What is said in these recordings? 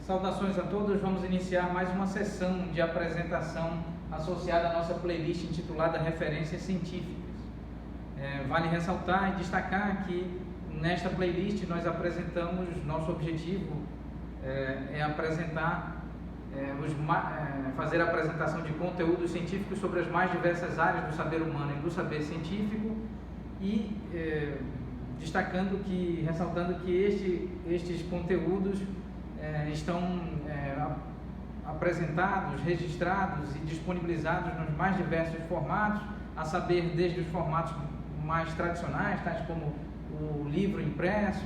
Saudações a todos, vamos iniciar mais uma sessão de apresentação associada à nossa playlist intitulada Referências Científicas. Vale ressaltar e destacar que nesta playlist nós apresentamos, nosso objetivo é apresentar, fazer a apresentação de conteúdos científicos sobre as mais diversas áreas do saber humano e do saber científico e ressaltando que estes conteúdos estão apresentados, registrados e disponibilizados nos mais diversos formatos, a saber, desde os formatos mais tradicionais, tais como o livro impresso,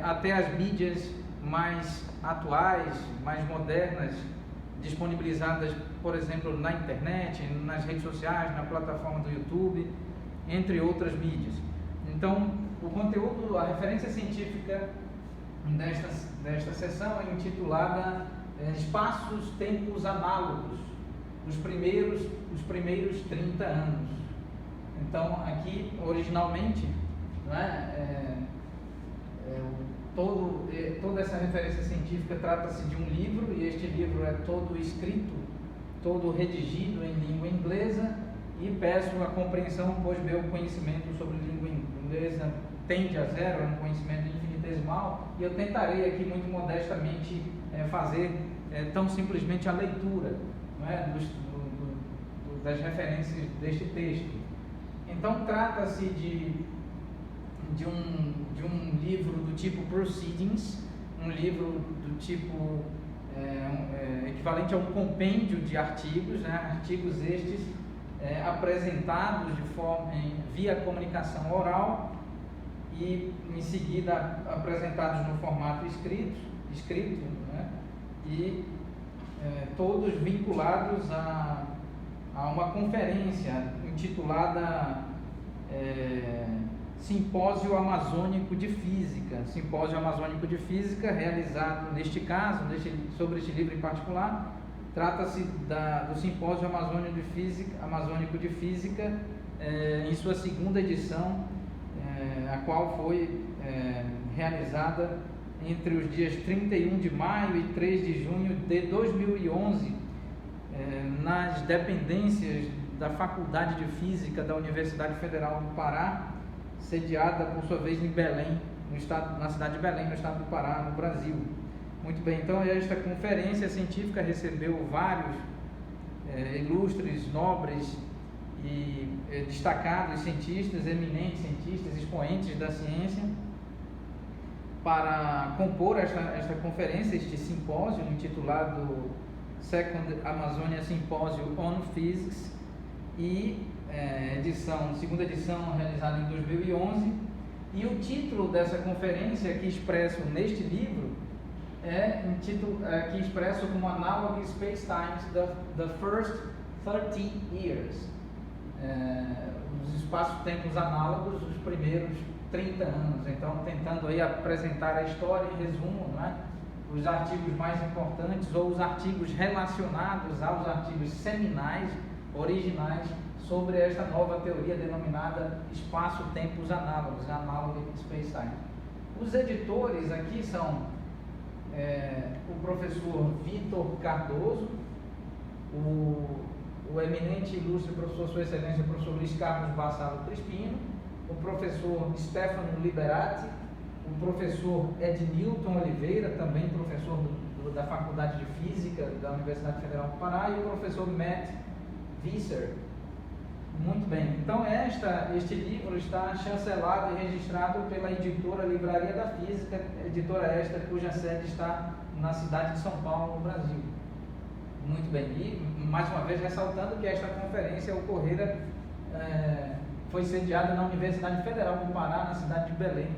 até as mídias mais atuais, mais modernas, disponibilizadas, por exemplo, na internet, nas redes sociais, na plataforma do YouTube, entre outras mídias. Então, o conteúdo, a referência científica desta sessão é intitulada Espaços, Tempos Análogos, os primeiros 30 anos. Então, aqui, originalmente, toda essa referência científica trata-se de um livro, e este livro é todo escrito, todo redigido em língua inglesa, e peço a compreensão, pois meu conhecimento sobre língua inglesa tende a zero, é um conhecimento infinitesimal, e eu tentarei aqui muito modestamente fazer tão simplesmente a leitura, das referências deste texto. Então trata-se de um livro do tipo Proceedings, um livro do tipo equivalente a um compêndio de artigos, artigos estes apresentados via comunicação oral e em seguida apresentados no formato escrito, e todos vinculados a uma conferência intitulada Simpósio Amazônico de Física. Simpósio Amazônico de Física, realizado neste caso, sobre este livro em particular, trata-se do Simpósio Amazônico de Física, em sua segunda edição, a qual foi realizada entre os dias 31 de maio e 3 de junho de 2011, nas dependências da Faculdade de Física da Universidade Federal do Pará, sediada, por sua vez, em Belém, na cidade de Belém, no estado do Pará, no Brasil. Muito bem, então esta conferência científica recebeu vários ilustres, nobres e destacados cientistas, eminentes cientistas, expoentes da ciência, para compor esta conferência, este simpósio intitulado Second Amazonia Symposium on Physics, e segunda edição realizada em 2011, e o título dessa conferência, aqui expresso neste livro, aqui expresso como Analog Spacetimes, the First 30 Years, os espaços-tempos análogos dos primeiros 30 anos. Então, tentando aí apresentar a história em resumo, os artigos mais importantes ou os artigos relacionados aos artigos seminais, originais, sobre esta nova teoria denominada espaço-tempos análogos, Analog Spacetime. Os editores aqui são o professor Vitor Cardoso, o eminente e ilustre professor, Sua Excelência, o professor Luiz Carlos Bassalo Crispino, o professor Stefano Liberati, o professor Ednilton Oliveira, também professor da Faculdade de Física da Universidade Federal do Pará, e o professor Matt Visser. Muito bem, então este livro está chancelado e registrado pela editora Livraria da Física, editora esta cuja sede está na cidade de São Paulo, no Brasil. Muito bem, e mais uma vez ressaltando que esta conferência foi sediada na Universidade Federal do Pará, na cidade de Belém,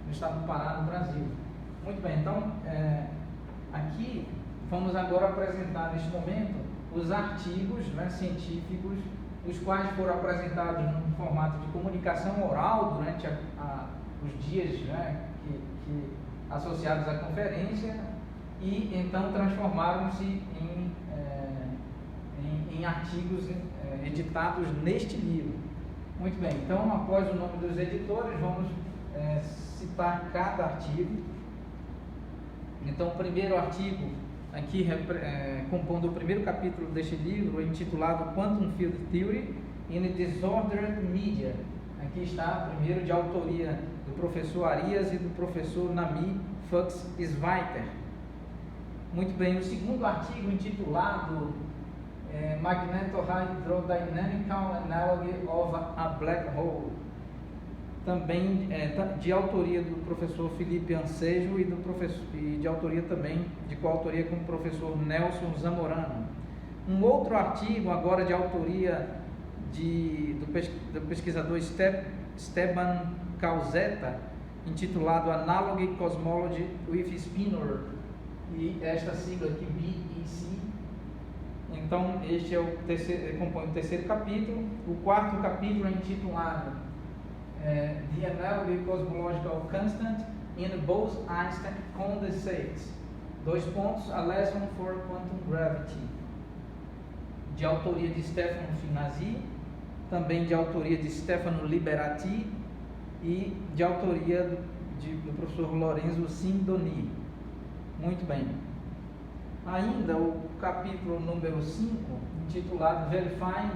no estado do Pará, no Brasil. Muito bem, então aqui vamos agora apresentar neste momento os artigos científicos, os quais foram apresentados no formato de comunicação oral durante os dias associados à conferência, e então transformaram-se em artigos editados neste livro. Muito bem, então após o nome dos editores, vamos citar cada artigo. Então, o primeiro artigo, aqui compondo o primeiro capítulo deste livro, intitulado Quantum Field Theory in Disordered Media. Aqui está, primeiro, de autoria do professor Arias e do professor Nami Fuchs-Zweiter. Muito bem, o segundo artigo, intitulado Magnetohydrodynamical Analogy of a Black Hole, também de autoria do professor Felipe Ansejo e de autoria também, de coautoria com o professor Nelson Zamorano. Um outro artigo, agora de autoria do pesquisador Esteban Calzeta, intitulado Analogy Cosmology with Spinor, e esta sigla aqui, BEC. Então, este compõe o terceiro capítulo. O quarto capítulo é intitulado The Analogy Cosmological Constant in Bose-Einstein Condensates. A Lesson for Quantum Gravity, de autoria de Stefano Finazzi, também de autoria de Stefano Liberati e de autoria do professor Lorenzo Sindoni. Muito bem. Ainda o capítulo número 5, intitulado Verifying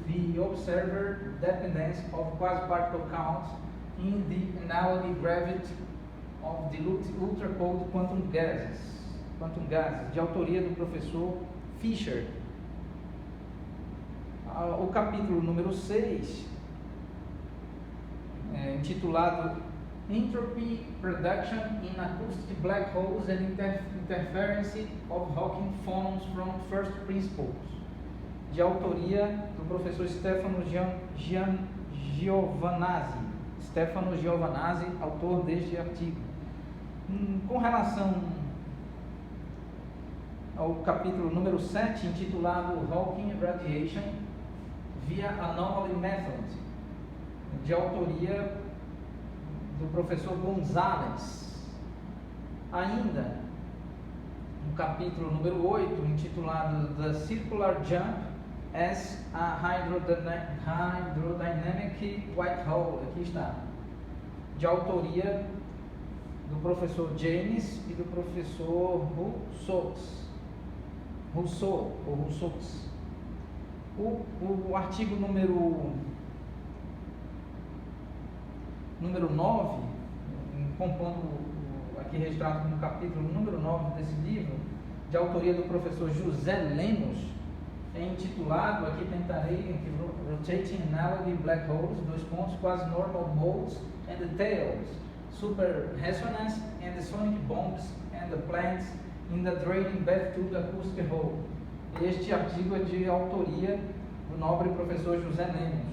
the Observer Dependence of Quasi-Particle Counts in the Analogy Gravity of Dilute Ultra-Cold Quantum Gases, de autoria do professor Fischer. O capítulo número 6, intitulado Entropy Production in Acoustic Black Holes and Interference of Hawking Phonons from First Principles, de autoria do professor Stefano Giovanazzi, autor deste artigo. Com relação ao capítulo número 7, intitulado Hawking Radiation via Anomaly Method, de autoria do professor Gonzalez. Ainda no capítulo número 8, intitulado The Circular Jump as a Hydrodynamic White Hole, aqui está, de autoria do professor James e do professor Rousseau. O artigo número 9, compondo aqui registrado no capítulo número 9 desse livro, de autoria do professor José Lemos, é intitulado, aqui tentarei, Rotating Analogy Black Holes, Quasi-Normal Modes and the Tails, Super Resonance and the Sonic Bombs and the Planets in the Draining Bathtub Acoustic Hole. Este artigo é de autoria do nobre professor José Lemos.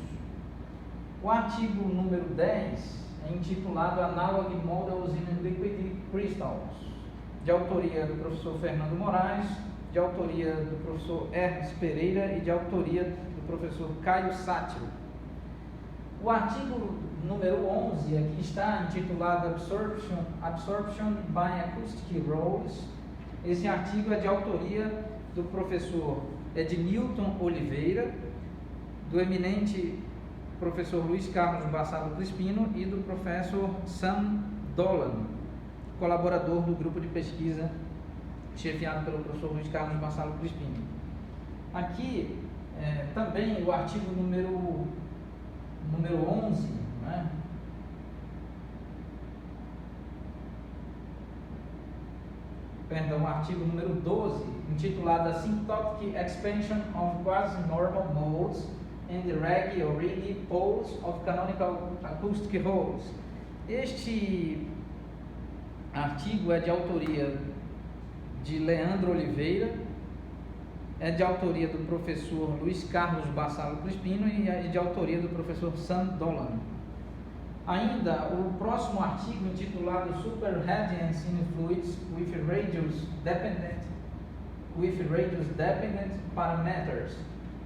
O artigo número 10 é intitulado Analog Models in Liquid Crystals, de autoria do professor Fernando Moraes, de autoria do professor Ernst Pereira e de autoria do professor Caio Sátiro. O artigo número 11 aqui está intitulado Absorption by Acoustic Rolls. Esse artigo é de autoria do professor Ednilton Oliveira, do eminente professor Luiz Carlos Bassalo Crispino e do professor Sam Dolan, colaborador do grupo de pesquisa chefiado pelo professor Luiz Carlos Bassalo Crispino. Aqui também o artigo número 11, né? Perdão, o artigo número 12, intitulado Asymptotic Expansion of Quasi-Normal Modes and the Reggie or Righi Poles of Canonical Acoustic Holes. Este artigo é de autoria de Leandro Oliveira, é de autoria do professor Luiz Carlos Bassalo Crispino e é de autoria do professor Sam Dolan. Ainda o próximo artigo, intitulado Superradiance in Fluids with Radius Dependent Parameters.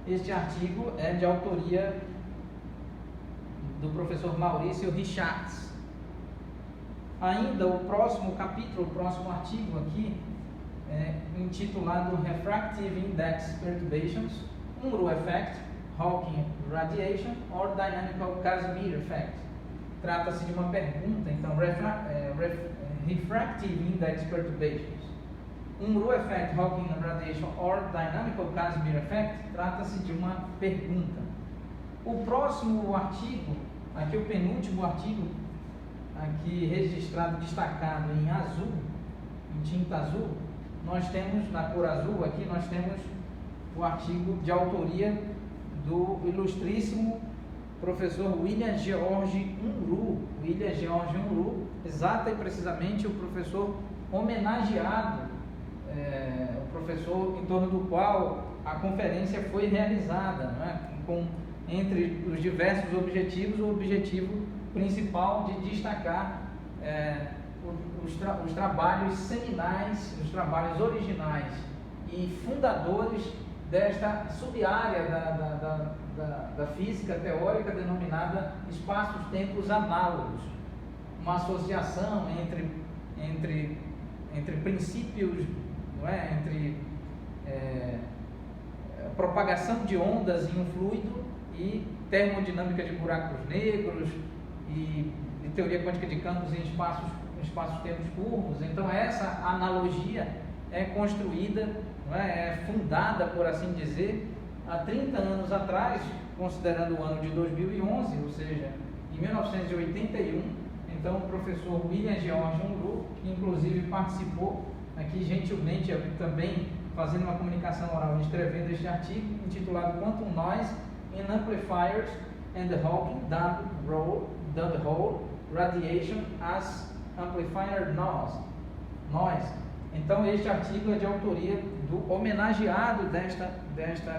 Este artigo é de autoria do professor Maurício Richards. Ainda o próximo capítulo, o próximo artigo aqui, intitulado Refractive Index Perturbations, Unruh Effect, Hawking Radiation or Dynamical Casimir Effect. Trata-se de uma pergunta, então, refractive index perturbations. Unruh effect, Hawking radiation or dynamical Casimir effect, trata-se de uma pergunta. O próximo artigo, aqui o penúltimo artigo, aqui registrado, destacado em azul, em tinta azul, nós temos, na cor azul, aqui nós temos o artigo de autoria do ilustríssimo professor William George Unruh. William George Unruh, exata e precisamente o professor homenageado, o professor em torno do qual a conferência foi realizada, não é? Entre os diversos objetivos, o objetivo principal de destacar os trabalhos seminais, os trabalhos originais e fundadores desta sub-área da física teórica denominada espaços-tempos análogos, uma associação entre princípios, não é? Entre propagação de ondas em um fluido e termodinâmica de buracos negros e teoria quântica de campos em espaços-tempos curvos. Então essa analogia é construída, não é fundada, por assim dizer, há 30 anos atrás, considerando o ano de 2011, ou seja, em 1981. Então o professor William George Unruh, que inclusive participou aqui gentilmente também fazendo uma comunicação oral e escrevendo este artigo intitulado Quantum Noise in Amplifiers and the Hawking Dud Hole Radiation as Amplifier Noise. Então este artigo é de autoria do homenageado desta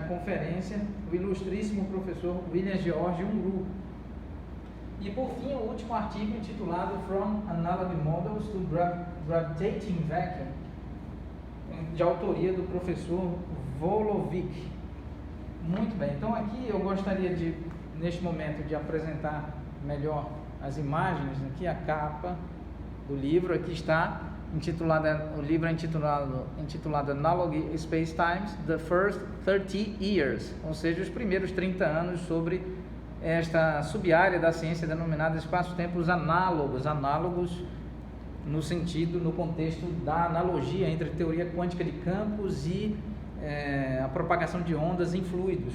conferência, o ilustríssimo professor William George Unruh. E por fim, o último artigo intitulado From Analog Models to Gravitating Vacuum, de autoria do professor Volovic. Muito bem, então aqui eu gostaria de, neste momento, de apresentar melhor as imagens. Aqui a capa do livro, aqui está, o livro é intitulado Analog Spacetimes, The First 30 Years, ou seja, os primeiros 30 anos sobre esta sub-área da ciência denominada espaços-tempos análogos no contexto da analogia entre teoria quântica de campos e a propagação de ondas em fluidos.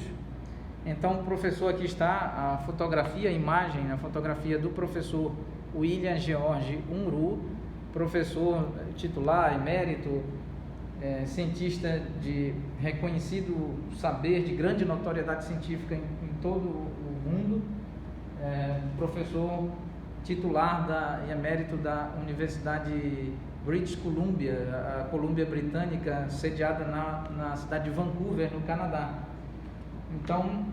Então, o professor, aqui está a fotografia, a fotografia do professor William George Unruh, professor titular, emérito, cientista de reconhecido saber, de grande notoriedade científica em todo o mundo, professor titular e emérito da Universidade British Columbia, a Colômbia Britânica, sediada na cidade de Vancouver, no Canadá. Então,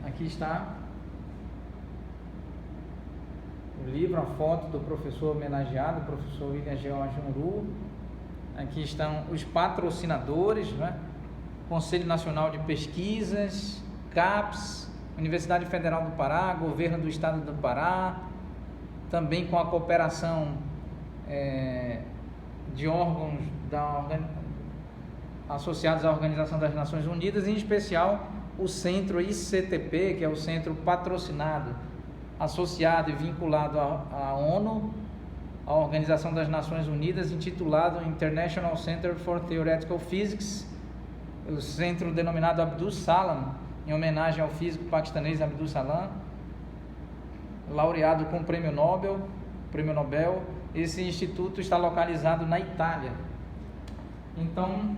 aqui está o livro, a foto do professor homenageado, o professor William George Unruh. Aqui estão os patrocinadores, né? Conselho Nacional de Pesquisas, CAPES, Universidade Federal do Pará, Governo do Estado do Pará, também com a cooperação de órgãos associados à Organização das Nações Unidas, em especial o Centro ICTP, que é o centro patrocinado, associado e vinculado à ONU, a Organização das Nações Unidas, intitulado International Center for Theoretical Physics, o centro denominado Abdus Salam, em homenagem ao físico paquistanês Abdus Salam, laureado com o Prêmio Nobel. Esse instituto está localizado na Itália. Então,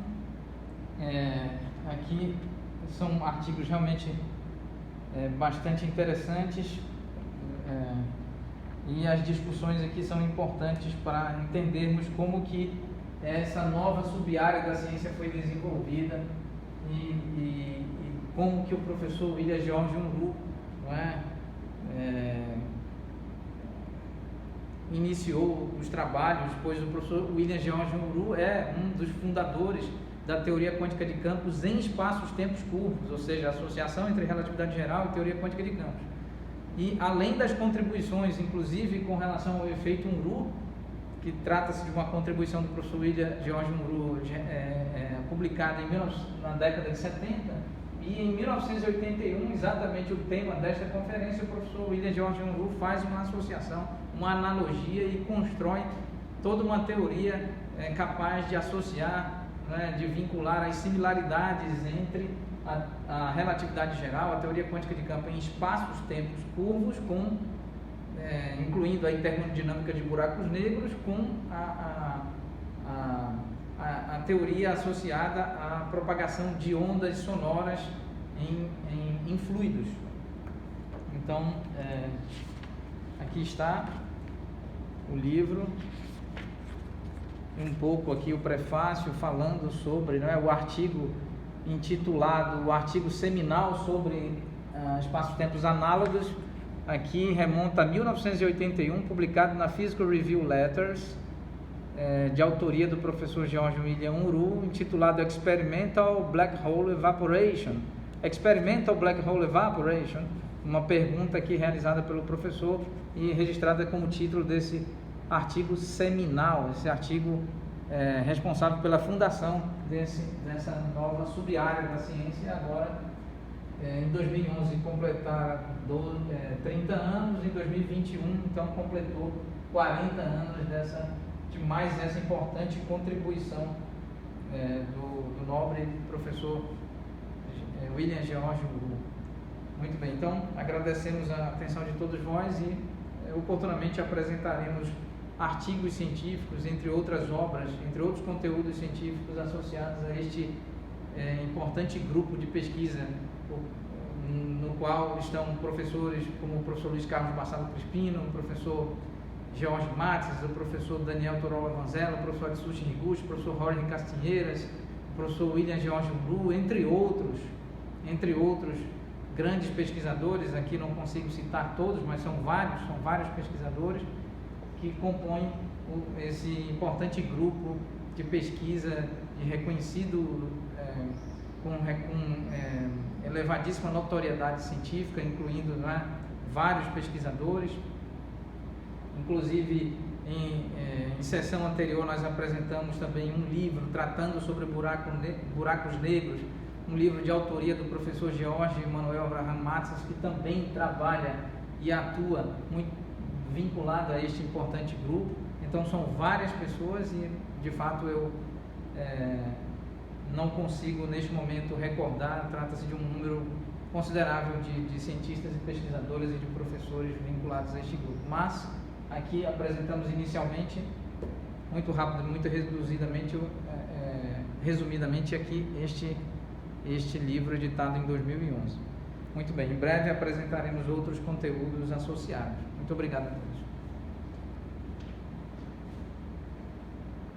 aqui são artigos realmente bastante interessantes, e as discussões aqui são importantes para entendermos como que essa nova sub-área da ciência foi desenvolvida e como que o professor William George Unruh, iniciou os trabalhos, pois o professor William George Unruh é um dos fundadores da teoria quântica de campos em espaços-tempos curvos, ou seja, a associação entre relatividade geral e teoria quântica de campos. E além das contribuições, inclusive com relação ao efeito Unruh, que trata-se de uma contribuição do professor William George Unruh publicada na década de 70, e em 1981, exatamente o tema desta conferência, o professor William George Unruh faz uma associação, uma analogia e constrói toda uma teoria capaz de associar, né, de vincular as similaridades entre a relatividade geral, a teoria quântica de campo em espaços-tempos curvos, incluindo a termodinâmica de buracos negros, com a teoria associada à propagação de ondas sonoras em fluidos. Então, aqui está o livro, um pouco aqui o prefácio falando sobre, né, o artigo intitulado, o artigo seminal sobre espaços-tempos análogos, aqui remonta a 1981, publicado na Physical Review Letters, de autoria do professor George William Unruh, intitulado Experimental Black Hole Evaporation. Experimental Black Hole Evaporation, uma pergunta aqui realizada pelo professor e registrada como título desse artigo seminal, esse artigo responsável pela fundação dessa nova sub-área da ciência. Agora, em 2011 completaram 30 anos, em 2021 então completou 40 anos de mais essa importante contribuição do nobre professor William George Unruh. Muito bem, então agradecemos a atenção de todos vós e oportunamente apresentaremos artigos científicos, entre outras obras, entre outros conteúdos científicos associados a este importante grupo de pesquisa, no qual estão professores como o professor Luiz Carlos Bassalo Crispino, o professor George Matos, o professor Daniel Torola Vanzella, o professor Atsushi Higuchi, o professor Jorge Castinheiras, o professor William George Unruh, entre outros grandes pesquisadores. Aqui não consigo citar todos, mas são vários pesquisadores que compõem esse importante grupo de pesquisa de reconhecido, com elevadíssima notoriedade científica, incluindo, né, vários pesquisadores. Inclusive, em sessão anterior, nós apresentamos também um livro tratando sobre buracos negros, um livro de autoria do professor George Manuel Abraham Matos, que também trabalha e atua muito vinculado a este importante grupo. Então, são várias pessoas e, de fato, eu não consigo, neste momento, recordar. Trata-se de um número considerável de cientistas e pesquisadores e de professores vinculados a este grupo. Mas, aqui apresentamos inicialmente, muito rápido, muito resumidamente aqui, este livro editado em 2011. Muito bem, em breve apresentaremos outros conteúdos associados. Muito obrigado.